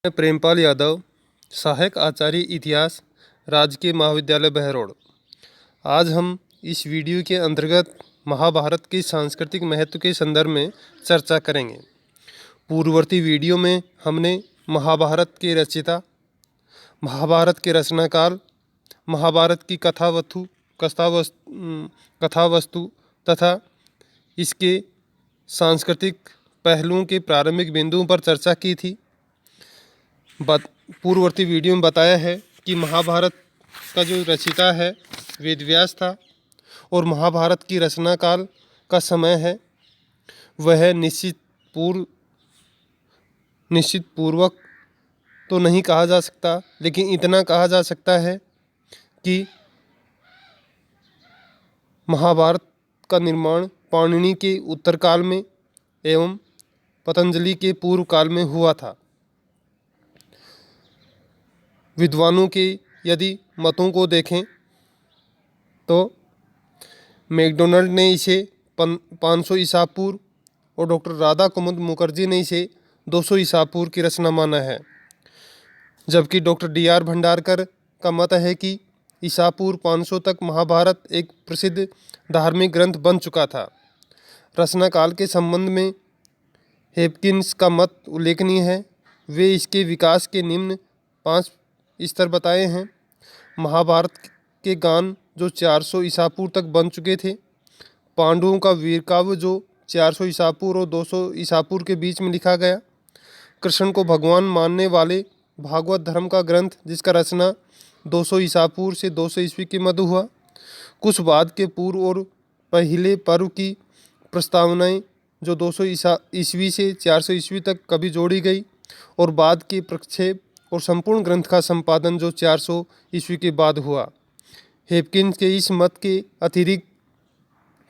मैं प्रेमपाल यादव, सहायक आचार्य इतिहास, राजकीय महाविद्यालय बहरोड। आज हम इस वीडियो के अंतर्गत महाभारत के सांस्कृतिक महत्व के संदर्भ में चर्चा करेंगे। पूर्ववर्ती वीडियो में हमने महाभारत के रचयिता, महाभारत के रचनाकाल, महाभारत की कथा वस्तु तथा इसके सांस्कृतिक पहलुओं के प्रारंभिक बिंदुओं पर चर्चा की थी। पूर्ववर्ती वीडियो में बताया है कि महाभारत का जो रचयिता है वेद व्यास था और महाभारत की रचना काल का समय है वह निश्चित पूर्वक तो नहीं कहा जा सकता, लेकिन इतना कहा जा सकता है कि महाभारत का निर्माण पाणिनि के उत्तर काल में एवं पतंजलि के पूर्व काल में हुआ था। विद्वानों के यदि मतों को देखें तो मैकडोनाल्ड ने इसे 500 ईसा पूर्व और डॉक्टर राधा कुमुद मुखर्जी ने इसे 200 ईसा पूर्व की रचना माना है, जबकि डॉक्टर D.R. भंडारकर का मत है कि ईसा पूर्व 500 तक महाभारत एक प्रसिद्ध धार्मिक ग्रंथ बन चुका था। रचना काल के संबंध में हेपकिंस का मत उल्लेखनीय है। वे इसके विकास के निम्न 5 स्तर बताए हैं। महाभारत के गान जो 400 ईसा पूर्व तक बन चुके थे, पांडवों का वीर काव्य जो 400 ईसा पूर्व और 200 ईसा पूर्व के बीच में लिखा गया, कृष्ण को भगवान मानने वाले भागवत धर्म का ग्रंथ जिसका रचना 200 ईसा पूर्व से 200 ईस्वी के मध्य हुआ, कुछ बाद के पूर्व और पहले पर्व की प्रस्तावनाएं जो 200 ईस्वी से 400 ईस्वी तक कभी जोड़ी गई, और बाद के प्रक्षेप और संपूर्ण ग्रंथ का संपादन जो 400 ईस्वी के बाद हुआ। हेपकिंस के इस मत के अतिरिक्त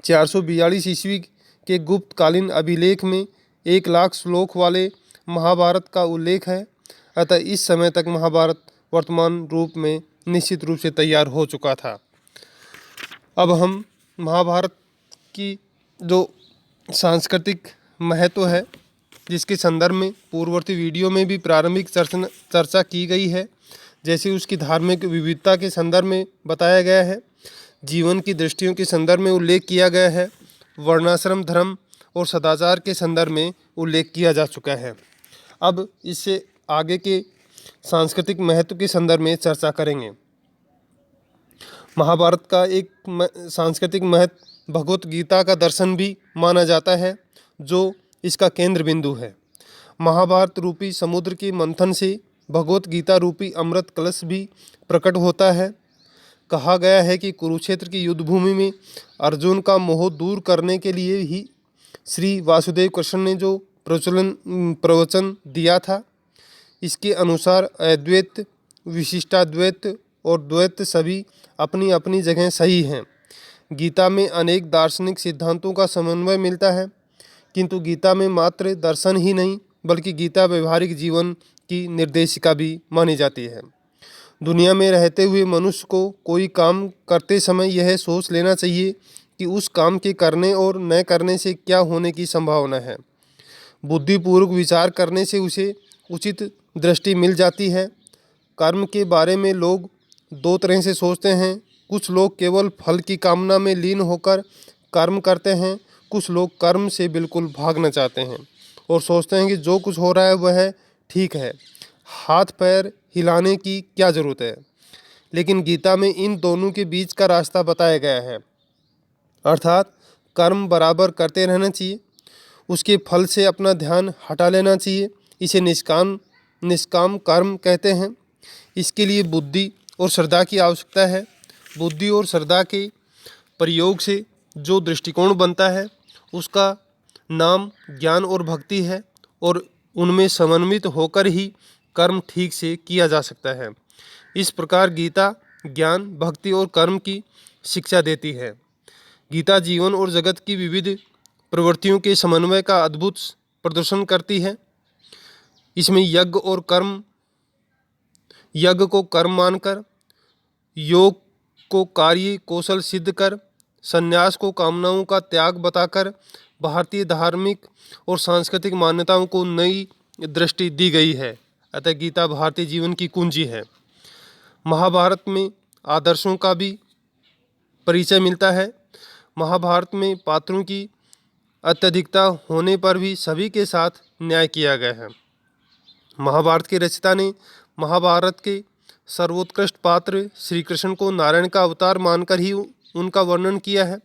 442 ईस्वी के गुप्त कालीन अभिलेख में 1 लाख श्लोक वाले महाभारत का उल्लेख है। अतः इस समय तक महाभारत वर्तमान रूप में निश्चित रूप से तैयार हो चुका था। अब हम महाभारत की जो सांस्कृतिक महत्व है जिसके संदर्भ में पूर्ववर्ती वीडियो में भी प्रारंभिक चर्चा की गई है, जैसे उसकी धार्मिक विविधता के संदर्भ में बताया गया है, जीवन की दृष्टियों के संदर्भ में उल्लेख किया गया है, वर्णाश्रम धर्म और सदाचार के संदर्भ में उल्लेख किया जा चुका है। अब इससे आगे के सांस्कृतिक महत्व के संदर्भ में चर्चा करेंगे। महाभारत का एक सांस्कृतिक महत्व भगवत गीता का दर्शन भी माना जाता है, जो इसका केंद्र बिंदु है। महाभारत रूपी समुद्र के मंथन से भगवत गीता रूपी अमृत कलश भी प्रकट होता है। कहा गया है कि कुरुक्षेत्र की युद्ध भूमि में अर्जुन का मोह दूर करने के लिए ही श्री वासुदेव कृष्ण ने जो प्रवचन दिया था, इसके अनुसार अद्वैत, विशिष्टाद्वैत और द्वैत सभी अपनी अपनी जगह सही हैं। गीता में अनेक दार्शनिक सिद्धांतों का समन्वय मिलता है, किंतु गीता में मात्र दर्शन ही नहीं बल्कि गीता व्यवहारिक जीवन की निर्देशिका भी मानी जाती है। दुनिया में रहते हुए मनुष्य को कोई काम करते समय यह सोच लेना चाहिए कि उस काम के करने और न करने से क्या होने की संभावना है। बुद्धिपूर्वक विचार करने से उसे उचित दृष्टि मिल जाती है। कर्म के बारे में लोग 2 तरह से सोचते हैं। कुछ लोग केवल फल की कामना में लीन होकर कर्म करते हैं, कुछ लोग कर्म से बिल्कुल भागना चाहते हैं और सोचते हैं कि जो कुछ हो रहा है वह ठीक है, हाथ पैर हिलाने की क्या ज़रूरत है। लेकिन गीता में इन दोनों के बीच का रास्ता बताया गया है, अर्थात कर्म बराबर करते रहना चाहिए, उसके फल से अपना ध्यान हटा लेना चाहिए। इसे निष्काम कर्म कहते हैं। इसके लिए बुद्धि और श्रद्धा की आवश्यकता है। बुद्धि और श्रद्धा के प्रयोग से जो दृष्टिकोण बनता है उसका नाम ज्ञान और भक्ति है, और उनमें समन्वित होकर ही कर्म ठीक से किया जा सकता है। इस प्रकार गीता ज्ञान, भक्ति और कर्म की शिक्षा देती है। गीता जीवन और जगत की विविध प्रवृत्तियों के समन्वय का अद्भुत प्रदर्शन करती है। इसमें यज्ञ को कर्म मानकर, योग को कार्य कौशल सिद्ध कर, संन्यास को कामनाओं का त्याग बताकर भारतीय धार्मिक और सांस्कृतिक मान्यताओं को नई दृष्टि दी गई है। अतः गीता भारतीय जीवन की कुंजी है। महाभारत में आदर्शों का भी परिचय मिलता है। महाभारत में पात्रों की अत्यधिकता होने पर भी सभी के साथ न्याय किया गया है। महाभारत के रचयिता ने महाभारत के सर्वोत्कृष्ट पात्र श्री कृष्ण को नारायण का अवतार मानकर ही उनका वर्णन किया है।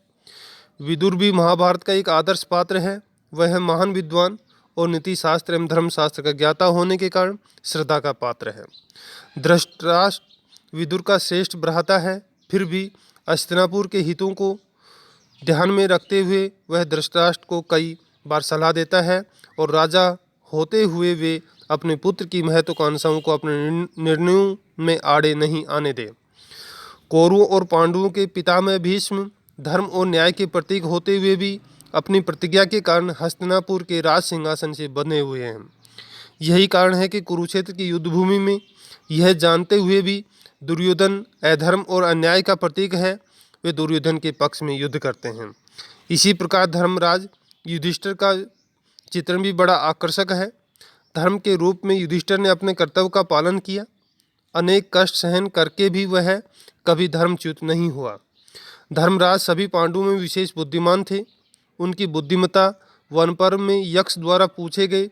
विदुर भी महाभारत का एक आदर्श पात्र है। वह महान विद्वान और नीति शास्त्र एवं धर्मशास्त्र का ज्ञाता होने के कारण श्रद्धा का पात्र है। धृतराष्ट्र विदुर का श्रेष्ठ भ्राता है, फिर भी हस्तिनापुर के हितों को ध्यान में रखते हुए वह धृतराष्ट्र को कई बार सलाह देता है और राजा होते हुए वे अपने पुत्र की महत्वाकांक्षाओं को अपने निर्णयों में आड़े नहीं आने दे। कौरवों और पांडवों के पितामह भीष्म धर्म और न्याय के प्रतीक होते हुए भी अपनी प्रतिज्ञा के कारण हस्तिनापुर के राज सिंहासन से बंधे हुए हैं। यही कारण है कि कुरुक्षेत्र की युद्धभूमि में यह जानते हुए भी दुर्योधन अधर्म और अन्याय का प्रतीक है, वे दुर्योधन के पक्ष में युद्ध करते हैं। इसी प्रकार धर्मराज युधिष्ठिर का चित्रण भी बड़ा आकर्षक है। धर्म के रूप में युधिष्ठिर ने अपने कर्तव्य का पालन किया। अनेक कष्ट सहन करके भी वह कभी धर्मच्युत नहीं हुआ। धर्मराज सभी पांडवों में विशेष बुद्धिमान थे। उनकी बुद्धिमत्ता वनपर्व में यक्ष द्वारा पूछे गए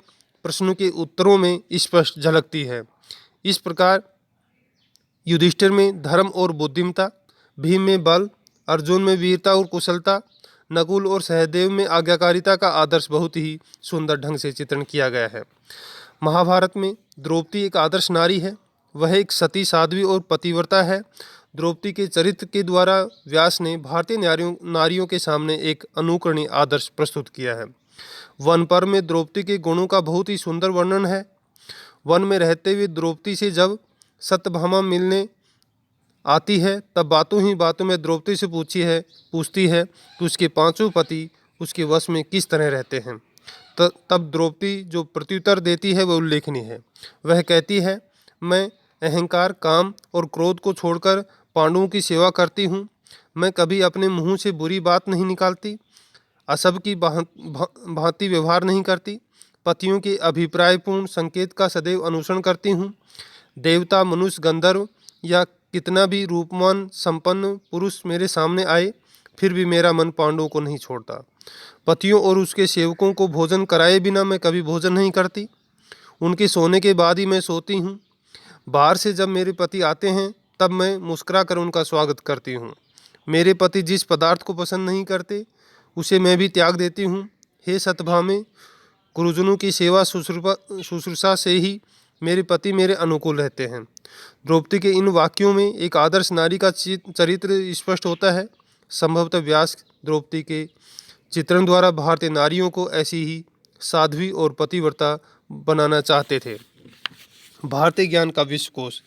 प्रश्नों के उत्तरों में स्पष्ट झलकती है। इस प्रकार युधिष्ठिर में धर्म और बुद्धिमत्ता, भीम में बल, अर्जुन में वीरता और कुशलता, नकुल और सहदेव में आज्ञाकारिता का आदर्श बहुत ही सुंदर ढंग से चित्रण किया गया है। महाभारत में द्रौपदी एक आदर्श नारी है। वह एक सती, साध्वी और पतिव्रता है। द्रौपदी के चरित्र के द्वारा व्यास ने भारतीय नारियों के सामने एक अनुकरणीय आदर्श प्रस्तुत किया है। वन पर्व में द्रौपदी के गुणों का बहुत ही सुंदर वर्णन है। वन में रहते हुए द्रौपदी से जब सत्यभामा मिलने आती है तब बातों ही बातों में द्रौपदी से पूछती है कि उसके पांचों पति उसके वश में किस तरह रहते हैं। तब द्रौपदी जो प्रत्युत्तर देती है वह उल्लेखनीय है। वह कहती है, मैं अहंकार, काम और क्रोध को छोड़कर पांडवों की सेवा करती हूँ। मैं कभी अपने मुंह से बुरी बात नहीं निकालती, असब की भांति व्यवहार नहीं करती, पतियों के अभिप्रायपूर्ण संकेत का सदैव अनुसरण करती हूँ। देवता, मनुष्य, गंधर्व या कितना भी रूपवान संपन्न पुरुष मेरे सामने आए, फिर भी मेरा मन पांडवों को नहीं छोड़ता। पतियों और उसके सेवकों को भोजन कराए बिना मैं कभी भोजन नहीं करती। उनके सोने के बाद ही मैं सोती हूँ। बाहर से जब मेरे पति आते हैं तब मैं मुस्कुरा कर उनका स्वागत करती हूँ। मेरे पति जिस पदार्थ को पसंद नहीं करते उसे मैं भी त्याग देती हूँ। हे सत्यभामे, गुरुजनों की सेवा शुश्रूषा से ही मेरे पति मेरे अनुकूल रहते हैं। द्रौपदी के इन वाक्यों में एक आदर्श नारी का चरित्र स्पष्ट होता है। संभवतः व्यास द्रौपदी के चित्रण द्वारा भारतीय नारियों को ऐसी ही साध्वी और पतिव्रता बनाना चाहते थे। भारतीय ज्ञान का विश्वकोश।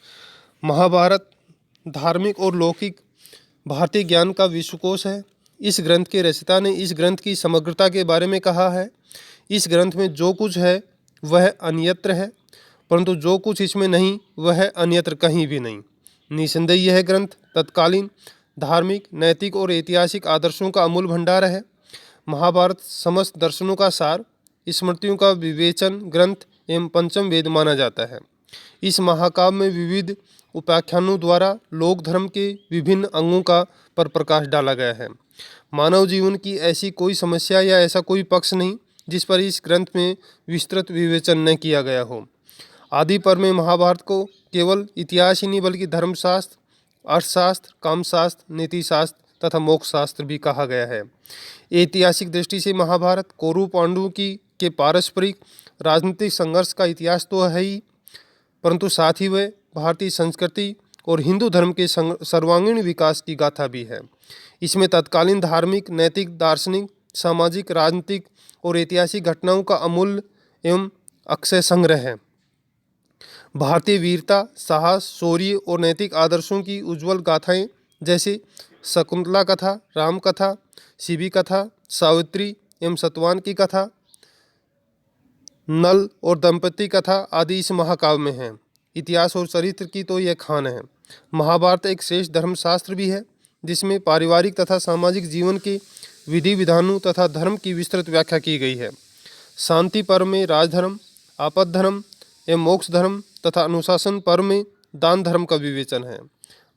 महाभारत धार्मिक और लौकिक भारतीय ज्ञान का विश्वकोश है। इस ग्रंथ के रचयिता ने इस ग्रंथ की समग्रता के बारे में कहा है, इस ग्रंथ में जो कुछ है वह अन्यत्र है, परंतु जो कुछ इसमें नहीं वह अन्यत्र कहीं भी नहीं। निसंदेह यह ग्रंथ तत्कालीन धार्मिक, नैतिक और ऐतिहासिक आदर्शों का अमूल भंडार है। महाभारत समस्त दर्शनों का सार, स्मृतियों का विवेचन ग्रंथ एवं पंचम वेद माना जाता है। इस महाकाव्य में विविध उपाख्यानों द्वारा लोक धर्म के विभिन्न अंगों का पर प्रकाश डाला गया है। मानव जीवन की ऐसी कोई समस्या या ऐसा कोई पक्ष नहीं जिस पर इस ग्रंथ में विस्तृत विवेचन न किया गया हो। आदि पर्व में महाभारत को केवल इतिहास ही नहीं बल्कि धर्मशास्त्र, अर्थशास्त्र, कामशास्त्र, नीतिशास्त्र तथा मोक्ष शास्त्र भी कहा गया है। ऐतिहासिक दृष्टि से महाभारत कौरव पांडवों के पारस्परिक राजनीतिक संघर्ष का इतिहास तो है ही, परंतु साथ ही वह भारतीय संस्कृति और हिंदू धर्म के सर्वांगीण विकास की गाथा भी है। इसमें तत्कालीन धार्मिक, नैतिक, दार्शनिक, सामाजिक, राजनीतिक और ऐतिहासिक घटनाओं का अमूल्य एवं अक्षय संग्रह है। भारतीय वीरता, साहस, शौर्य और नैतिक आदर्शों की उज्ज्वल गाथाएं जैसे शकुंतला कथा, राम कथा, शिवी कथा, सावित्री एवं सतवान की कथा, नल और दंपति कथा आदि इस महाकाव्य में हैं। इतिहास और चरित्र की तो यह खान है। महाभारत एक श्रेष्ठ धर्मशास्त्र भी है जिसमें पारिवारिक तथा सामाजिक जीवन के विधि विधानों तथा धर्म की विस्तृत व्याख्या की गई है। शांति पर्व में राजधर्म, आपद धर्म एवं मोक्ष धर्म तथा अनुशासन पर्व में दान धर्म का विवेचन है।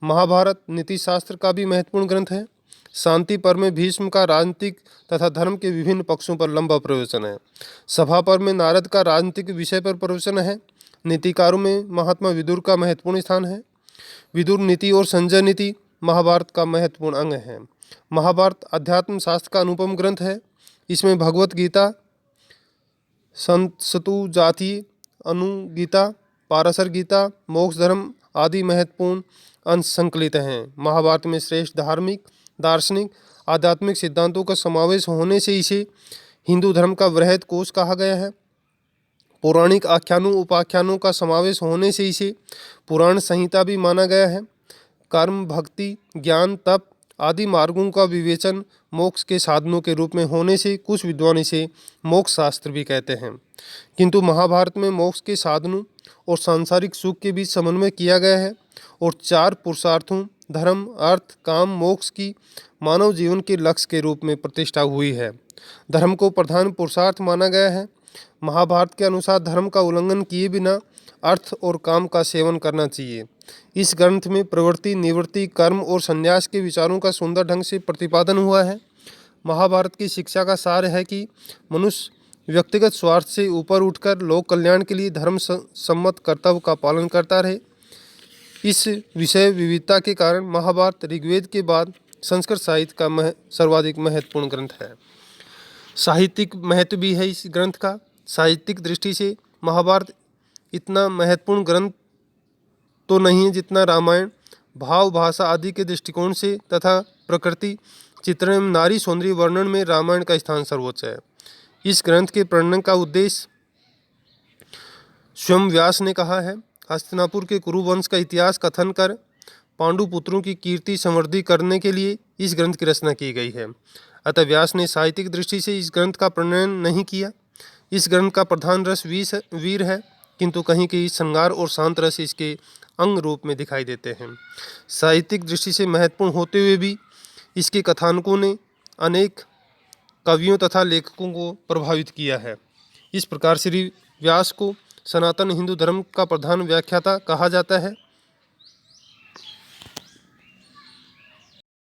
महाभारत नीति शास्त्र का भी महत्वपूर्ण ग्रंथ है। शांति पर्व में भीष्म का राजनीतिक तथा धर्म के विभिन्न पक्षों पर लंबा प्रवचन है। सभा पर्व में नारद का राजनीतिक विषय पर प्रवचन है। नीतिकारों में महात्मा विदुर का महत्वपूर्ण स्थान है। विदुर नीति और संजय नीति महाभारत का महत्वपूर्ण अंग है। महाभारत अध्यात्म शास्त्र का अनुपम ग्रंथ है। इसमें भगवत गीता, संस्तु जातीय अनुगीता, पाराशर गीता, मोक्ष धर्म आदि महत्वपूर्ण अंश संकलित हैं। महाभारत में श्रेष्ठ धार्मिक, दार्शनिक, आध्यात्मिक सिद्धांतों का समावेश होने से इसे हिंदू धर्म का वृहद कोश कहा गया है। पौराणिक आख्यानों उपाख्यानों का समावेश होने से इसे पुराण संहिता भी माना गया है। कर्म, भक्ति, ज्ञान, तप आदि मार्गों का विवेचन मोक्ष के साधनों के रूप में होने से कुछ विद्वान इसे मोक्ष शास्त्र भी कहते हैं। किंतु महाभारत में मोक्ष के साधनों और सांसारिक सुख के बीच समन्वय किया गया है और 4 पुरुषार्थों धर्म, अर्थ, काम, मोक्ष की मानव जीवन के लक्ष्य के रूप में प्रतिष्ठा हुई है। धर्म को प्रधान पुरुषार्थ माना गया है। महाभारत के अनुसार धर्म का उल्लंघन किए बिना अर्थ और काम का सेवन करना चाहिए। इस ग्रंथ में प्रवृत्ति, निवृत्ति, कर्म और संन्यास के विचारों का सुंदर ढंग से प्रतिपादन हुआ है। महाभारत की शिक्षा का सार है कि मनुष्य व्यक्तिगत स्वार्थ से ऊपर उठकर लोक कल्याण के लिए धर्म सम्मत कर्तव्य का पालन करता रहे। इस विषय विविधता के कारण महाभारत ऋग्वेद के बाद संस्कृत साहित्य का सर्वाधिक महत्वपूर्ण ग्रंथ है। साहित्यिक महत्व भी है इस ग्रंथ का। साहित्यिक दृष्टि से महाभारत इतना महत्वपूर्ण ग्रंथ तो नहीं है जितना रामायण भाव, भाषा आदि के दृष्टिकोण से तथा प्रकृति चित्रण एवं नारी सौंदर्य वर्णन में रामायण का स्थान सर्वोच्च है। इस ग्रंथ के प्रणयन का उद्देश्य स्वयं व्यास ने कहा है। हस्तिनापुर के कुरु वंश का इतिहास कथन कर पांडु पुत्रों की कीर्ति संवर्धि करने के लिए इस ग्रंथ की रचना की गई है। अतः व्यास ने साहित्यिक दृष्टि से इस ग्रंथ का प्रणयन नहीं किया। इस ग्रंथ का प्रधान रस वीर है, किंतु कहीं कहीं श्रृंगार और शांत रस इसके अंग रूप में दिखाई देते हैं। साहित्यिक दृष्टि से महत्वपूर्ण होते हुए भी इसके कथानकों ने अनेक कवियों तथा लेखकों को प्रभावित किया है। इस प्रकार श्री व्यास को सनातन हिंदू धर्म का प्रधान व्याख्याता कहा जाता है।